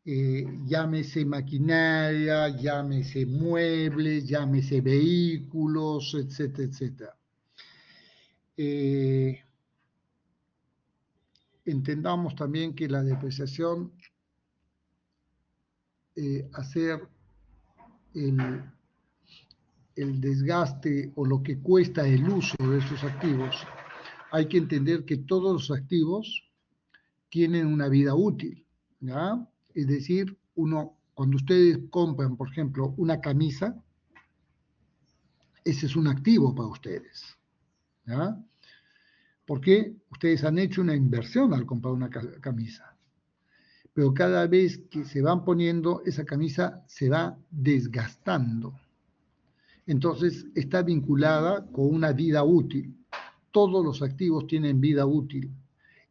Llámese maquinaria, llámese muebles, llámese vehículos, etcétera, etcétera. Entendamos también que la depreciación, hacer el desgaste o lo que cuesta el uso de esos activos, hay que entender que todos los activos tienen una vida útil, ¿ya? Es decir, cuando ustedes compran, por ejemplo, una camisa, ese es un activo para ustedes, ¿ya? Porque ustedes han hecho una inversión al comprar una camisa. Pero cada vez que se van poniendo, esa camisa se va desgastando. Entonces, está vinculada con una vida útil. Todos los activos tienen vida útil.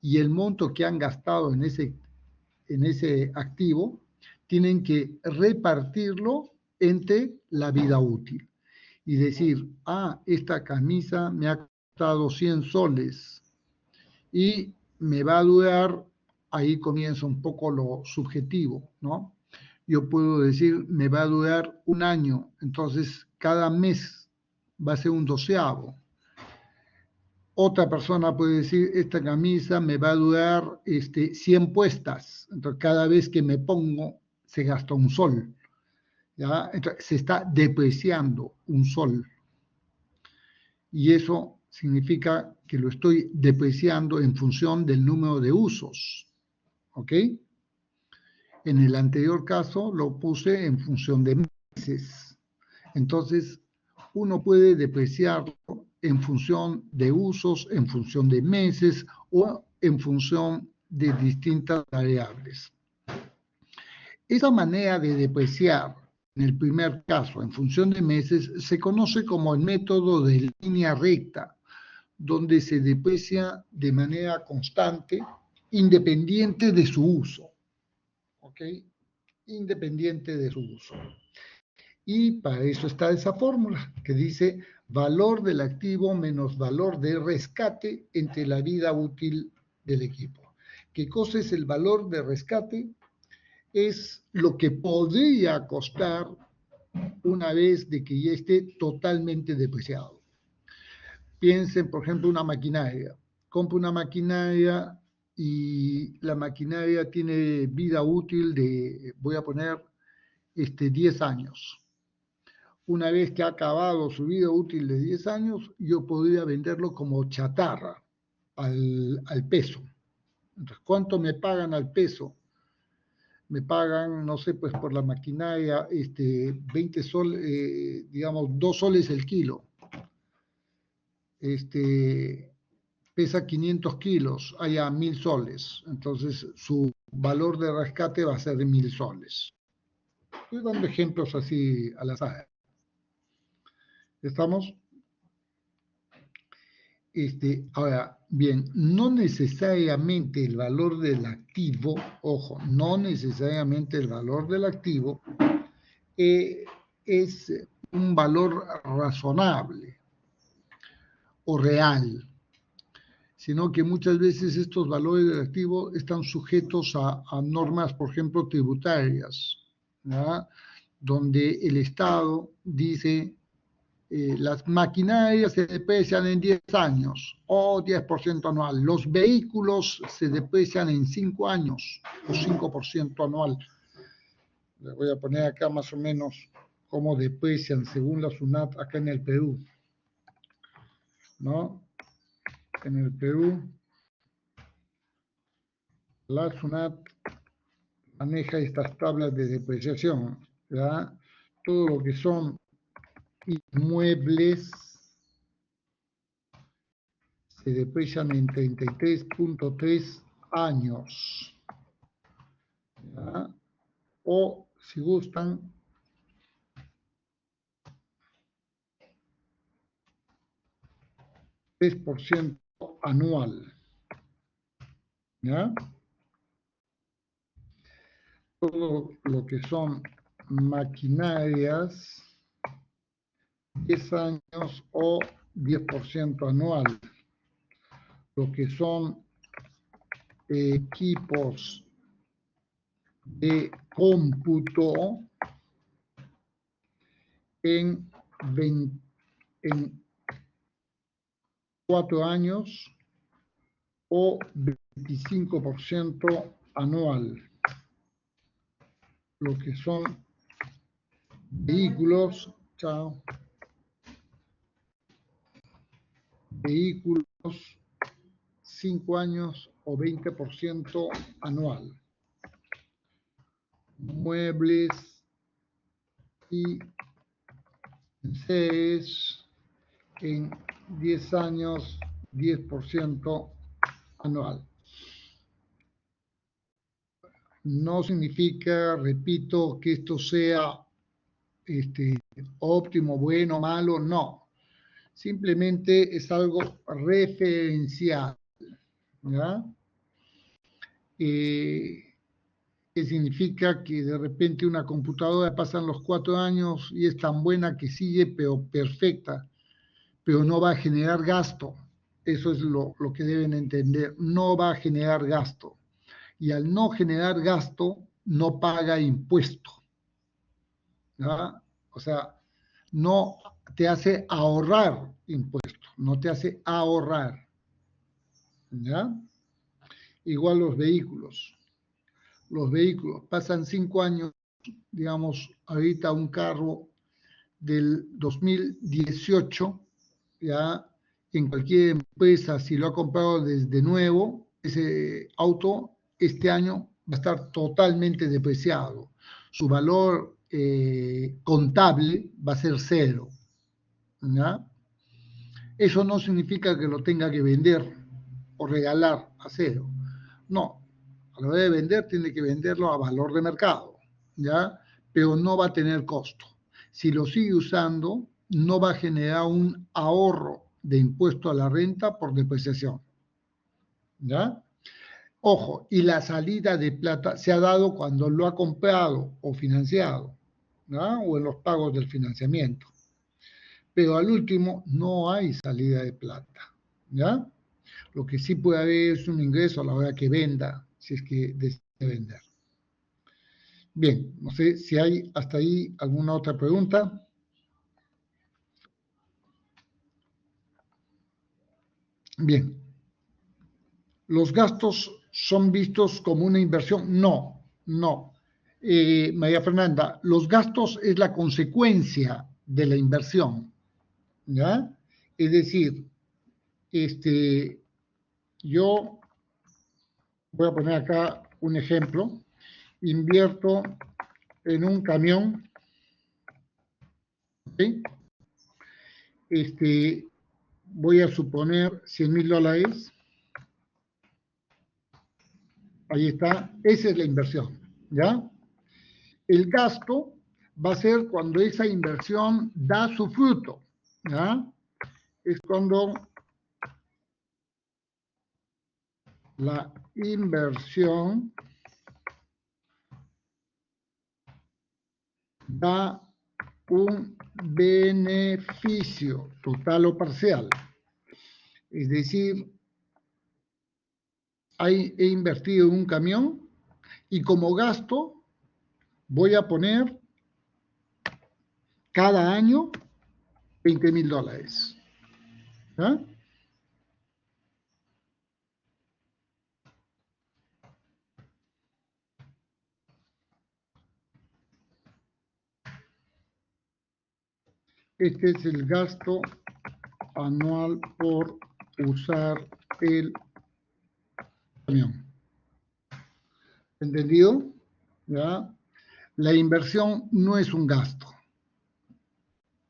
Y el monto que han gastado en ese activo, tienen que repartirlo entre la vida útil. Y decir, esta camisa me ha costado 100 soles y me va a durar, ahí comienza un poco lo subjetivo, ¿no? Yo puedo decir, me va a durar un año, entonces cada mes va a ser un 12avo. Otra persona puede decir, esta camisa me va a durar 100 puestas, entonces cada vez que me pongo se gasta un sol, ¿ya? Entonces se está depreciando un sol. Y eso significa que lo estoy depreciando en función del número de usos, ¿ok? En el anterior caso lo puse en función de meses. Entonces, uno puede depreciarlo en función de usos, en función de meses o en función de distintas variables. Esa manera de depreciar, en el primer caso, en función de meses, se conoce como el método de línea recta, donde se deprecia de manera constante, independiente de su uso. ¿Ok? Independiente de su uso. Y para eso está esa fórmula que dice valor del activo menos valor de rescate entre la vida útil del equipo. ¿Qué cosa es el valor de rescate? Es lo que podría costar una vez de que ya esté totalmente depreciado. Piensen, por ejemplo, una maquinaria. Compro una maquinaria y la maquinaria tiene vida útil de, voy a poner, 10 años. Una vez que ha acabado su vida útil de 10 años, yo podría venderlo como chatarra al peso. Entonces, ¿cuánto me pagan al peso? Me pagan, no sé, pues por la maquinaria, 20 soles, digamos, 2 soles el kilo. Pesa 500 kilos, haya 1000 soles. Entonces, su valor de rescate va a ser de 1000 soles. Estoy dando ejemplos así al azar. ¿Estamos? Ahora, bien, no necesariamente el valor del activo, ojo, no necesariamente el valor del activo es un valor razonable o real, sino que muchas veces estos valores del activo están sujetos a normas, por ejemplo, tributarias, ¿ya? Donde el Estado dice las maquinarias se deprecian en 10 años o 10% anual. Los vehículos se deprecian en 5 años o 5% anual. Les voy a poner acá más o menos cómo deprecian según la SUNAT acá en el Perú. ¿No? En el Perú, la SUNAT maneja estas tablas de depreciación, ¿ya? Todo lo que son inmuebles se deprecian en 33.3 años. ¿Ya? O, si gustan, %3 anual. ¿Ya? Todo lo que son maquinarias, 10 años o 10% anual. Lo que son equipos de cómputo en 4 años o 25% anual. Lo que son vehículos, vehículos 5 años o 20% anual. Muebles y enseres en 10 años, 10% anual. No significa, repito, que esto sea óptimo, bueno, malo, no. Simplemente es algo referencial, ¿ya? Que significa que de repente una computadora pasan los 4 años y es tan buena que sigue, pero perfecta, pero no va a generar gasto. Eso es lo que deben entender, no va a generar gasto. Y al no generar gasto, no paga impuesto. ¿Ya? O sea, no te hace ahorrar impuestos, no te hace ahorrar. ¿Ya? Igual los vehículos. Los vehículos pasan 5 años, digamos, ahorita un carro del 2018, ya en cualquier empresa, si lo ha comprado desde nuevo, ese auto este año va a estar totalmente depreciado. Su valor contable va a ser 0. ¿Ya? Eso no significa que lo tenga que vender o regalar a 0. No, a la hora de vender tiene que venderlo a valor de mercado, ¿ya? Pero no va a tener costo. Si lo sigue usando, no va a generar un ahorro de impuesto a la renta por depreciación, ¿ya? Ojo, y la salida de plata se ha dado cuando lo ha comprado o financiado, ¿ya? O en los pagos del financiamiento. Pero al último no hay salida de plata, ¿ya? Lo que sí puede haber es un ingreso a la hora que venda, si es que decide vender. Bien, no sé si hay hasta ahí alguna otra pregunta. Bien, los gastos son vistos como una inversión. No, no. María Fernanda, los gastos es la consecuencia de la inversión, ¿ya? Es decir, yo voy a poner acá un ejemplo. Invierto en un camión, ¿sí? Voy a suponer $100,000. Ahí está, esa es la inversión, ¿ya? El gasto va a ser cuando esa inversión da su fruto, ¿ya? Es cuando la inversión da un beneficio total o parcial. Es decir, he invertido en un camión y como gasto voy a poner cada año $20,000. ¿Ya? Este es el gasto anual por usar el camión. ¿Entendido? ¿Ya? La inversión no es un gasto.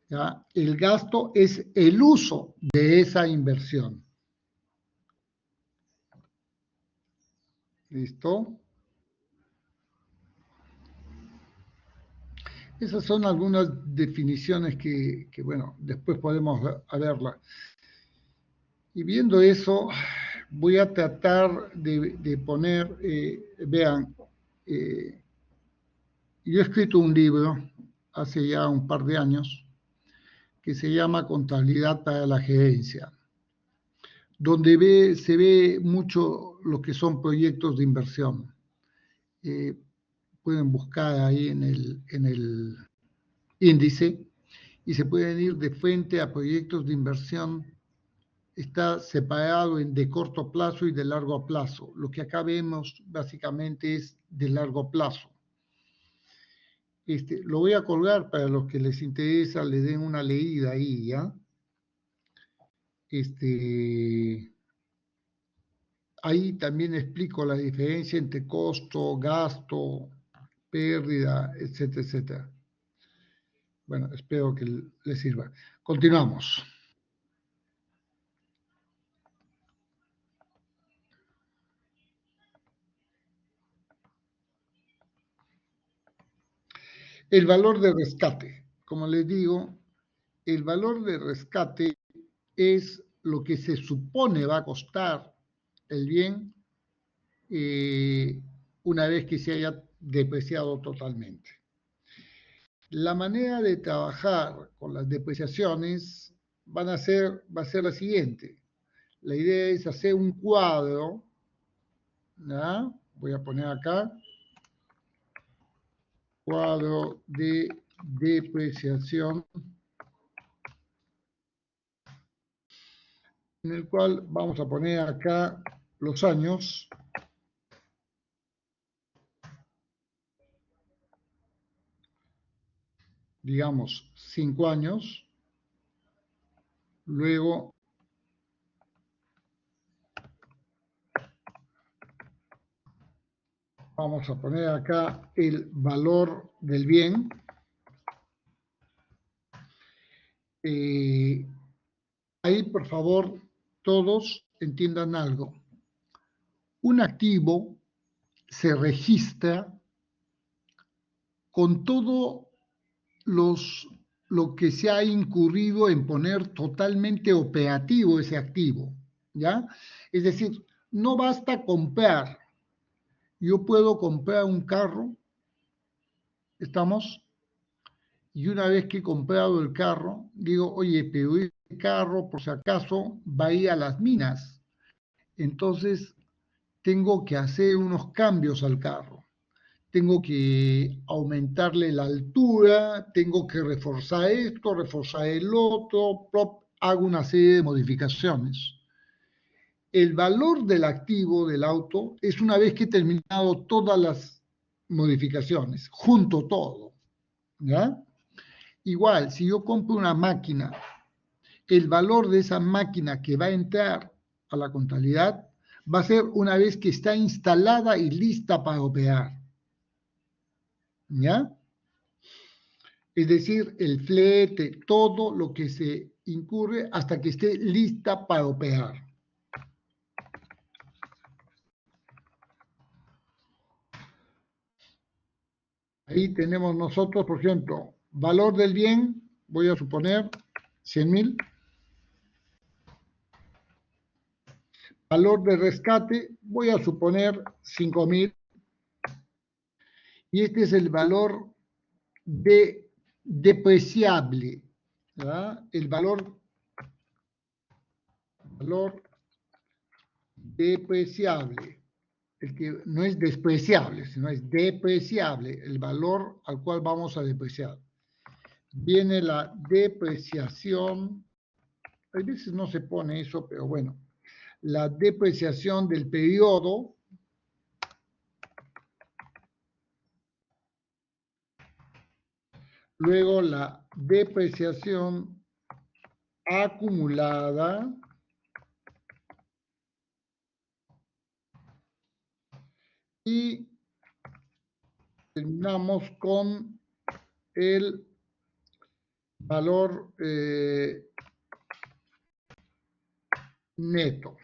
¿Ya? El gasto es el uso de esa inversión. ¿Listo? Esas son algunas definiciones que bueno, después podemos verlas. Y viendo eso, voy a tratar de poner, vean, yo he escrito un libro hace ya un par de años que se llama Contabilidad para la Gerencia, donde se ve mucho lo que son proyectos de inversión. Pueden buscar ahí en el índice y se pueden ir de frente a proyectos de inversión. Está separado en de corto plazo y de largo plazo. Lo que acá vemos básicamente es de largo plazo. Lo voy a colgar para los que les interesa, le den una leída ahí, ¿ya? Ahí también explico la diferencia entre costo, gasto, pérdida, etcétera, etcétera. Bueno, espero que les sirva. Continuamos. El valor de rescate. Como les digo, el valor de rescate es lo que se supone va a costar el bien una vez que se haya depreciado totalmente. La manera de trabajar con las depreciaciones va a ser la siguiente. La idea es hacer un cuadro, ¿ya? Voy a poner acá, cuadro de depreciación, en el cual vamos a poner acá los años. Digamos, 5 años. Luego vamos a poner acá el valor del bien. Ahí, por favor, todos entiendan algo. Un activo se registra con todo lo que se ha incurrido en poner totalmente operativo ese activo, ¿ya? Es decir, no basta comprar. Yo puedo comprar un carro, ¿estamos? Y una vez que he comprado el carro, digo, oye, pero el carro, por si acaso, va a ir a las minas. Entonces, tengo que hacer unos cambios al carro. Tengo que aumentarle la altura, tengo que reforzar esto, reforzar el otro, hago una serie de modificaciones. el valor del activo del auto es una vez que he terminado todas las modificaciones, junto todo, ¿ya? Igual, si yo compro una máquina, el valor de esa máquina que va a entrar a la contabilidad va a ser una vez que está instalada y lista para operar, ¿ya? Es decir, el flete, todo lo que se incurre hasta que esté lista para operar. Ahí tenemos nosotros, por ejemplo, valor del bien, voy a suponer 100.000. Valor de rescate, voy a suponer 5.000. Y este es el valor depreciable, ¿verdad? El valor depreciable, el que no es despreciable, sino es depreciable, el valor al cual vamos a depreciar. Viene la depreciación, a veces no se pone eso, pero bueno, la depreciación del periodo, luego la depreciación acumulada, y terminamos con el valor neto.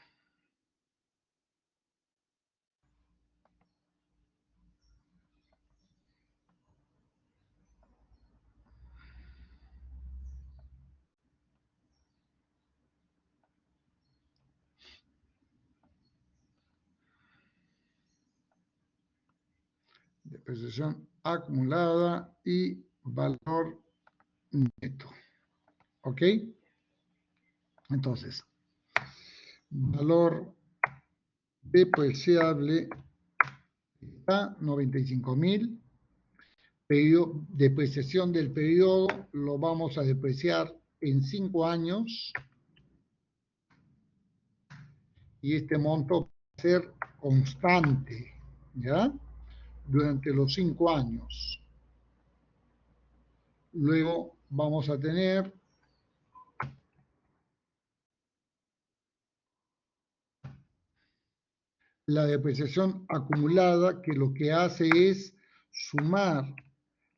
Depreciación acumulada y valor neto. ¿Ok? Entonces, valor depreciable está 95.000. Depreciación del periodo lo vamos a depreciar en 5 años. Y este monto va a ser constante, ¿ya? Durante los 5 años. Luego vamos a tener la depreciación acumulada, que lo que hace es sumar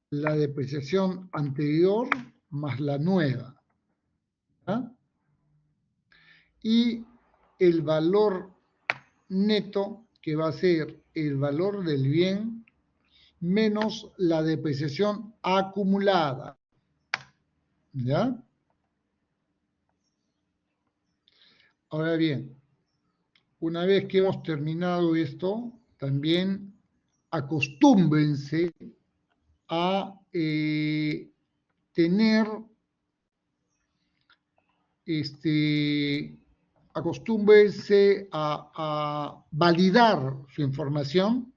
la depreciación anterior más la nueva, ¿ya? Y el valor neto, que va a ser el valor del bien menos la depreciación acumulada, ¿ya? Ahora bien, una vez que hemos terminado esto, también acostúmbrense a tener, acostúmbrense a validar su información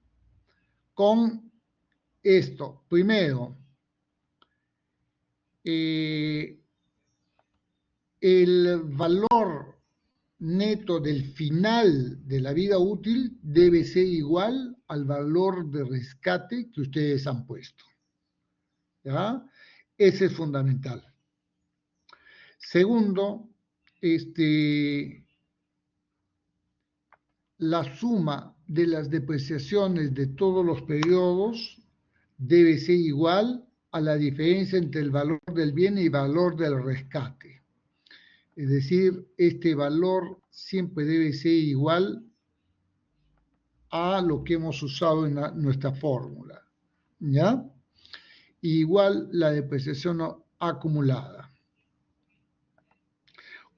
con esto. Primero, el valor neto del final de la vida útil debe ser igual al valor de rescate que ustedes han puesto, ¿ya? Ese es fundamental. Segundo, la suma de las depreciaciones de todos los periodos debe ser igual a la diferencia entre el valor del bien y el valor del rescate. Es decir, este valor siempre debe ser igual a lo que hemos usado en nuestra fórmula, ¿ya? Igual la depreciación acumulada.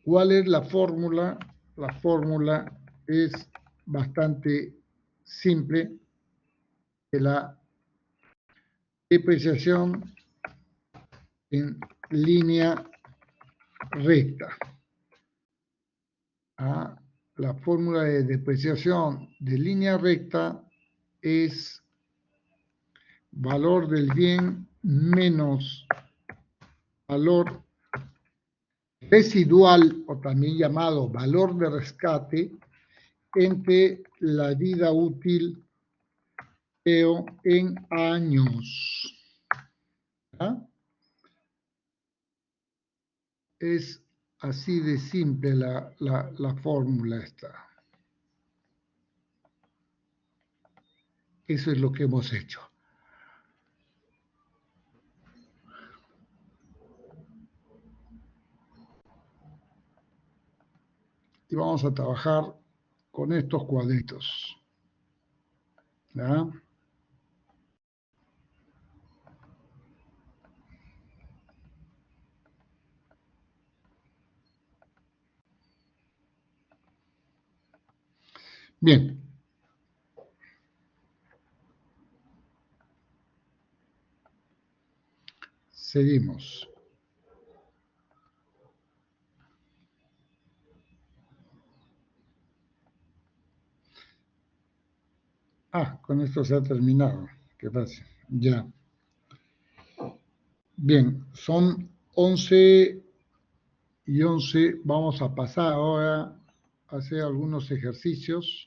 ¿Cuál es la fórmula? La fórmula es bastante simple, de la depreciación en línea recta. La fórmula de depreciación de línea recta es valor del bien menos valor residual, o también llamado valor de rescate, entre la vida útil, pero en años. ¿Ah? Es así de simple la fórmula esta. Eso es lo que hemos hecho. Y vamos a trabajar con estos cuadritos. ¿Ya? Bien. Seguimos. Con esto se ha terminado. ¿Qué pasa? Ya. Bien, son 11 y 11. Vamos a pasar ahora a hacer algunos ejercicios.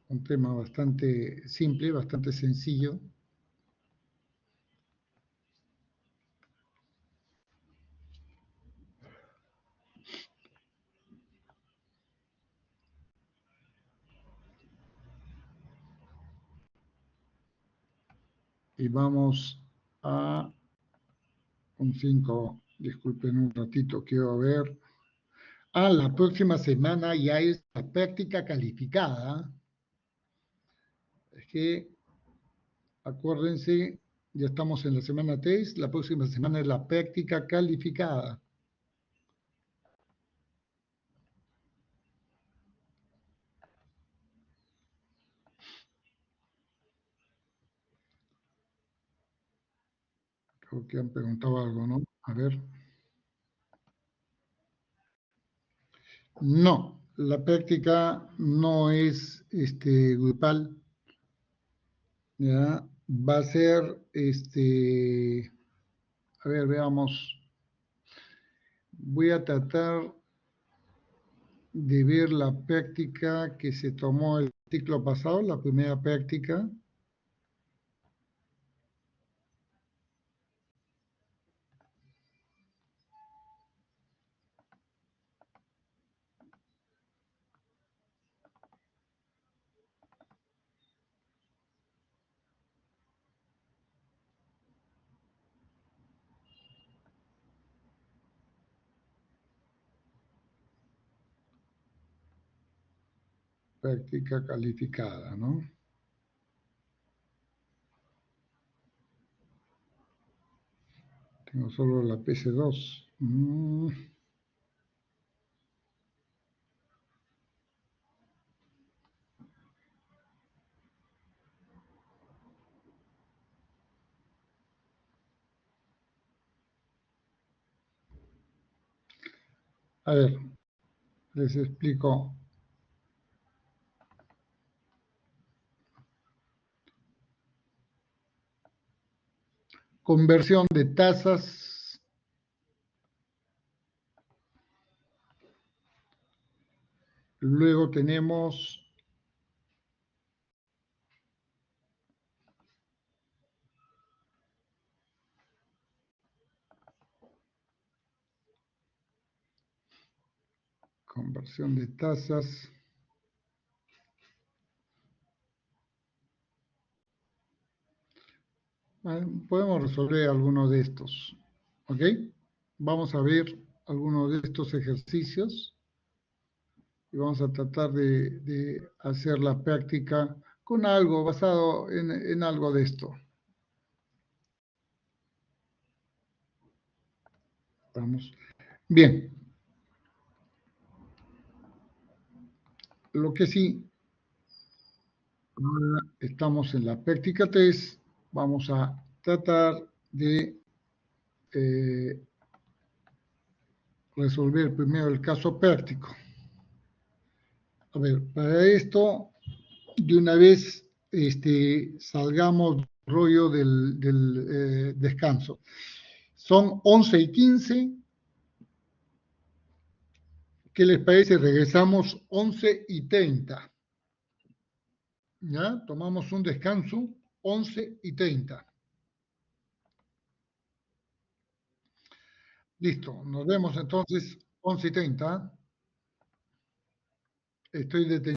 Un tema bastante simple, bastante sencillo. Y vamos a un 5, disculpen un ratito, quiero ver. La próxima semana ya es la práctica calificada. Es que, acuérdense, ya estamos en la semana 3, la próxima semana es la práctica calificada. Creo que han preguntado algo, ¿no? A ver. No, la práctica no es grupal. ¿Ya? Va a ser, a ver, veamos. Voy a tratar de ver la práctica que se tomó el ciclo pasado, la primera práctica. Práctica calificada, ¿no? Tengo solo la PC2. A ver, les explico. Conversión de tasas. Luego tenemos conversión de tasas. Podemos resolver alguno de estos, ¿ok? Vamos a ver algunos de estos ejercicios y vamos a tratar de hacer la práctica con algo basado en algo de esto. Vamos. Bien. Lo que sí, ahora estamos en la práctica 3, vamos a tratar de resolver primero el caso práctico. A ver, para esto, de una vez salgamos del rollo del descanso. Son 11 y 15, ¿Qué les parece? Regresamos 11:30. ¿Ya? Tomamos un descanso, 11:30. Listo, nos vemos entonces 11:30. Estoy detenido.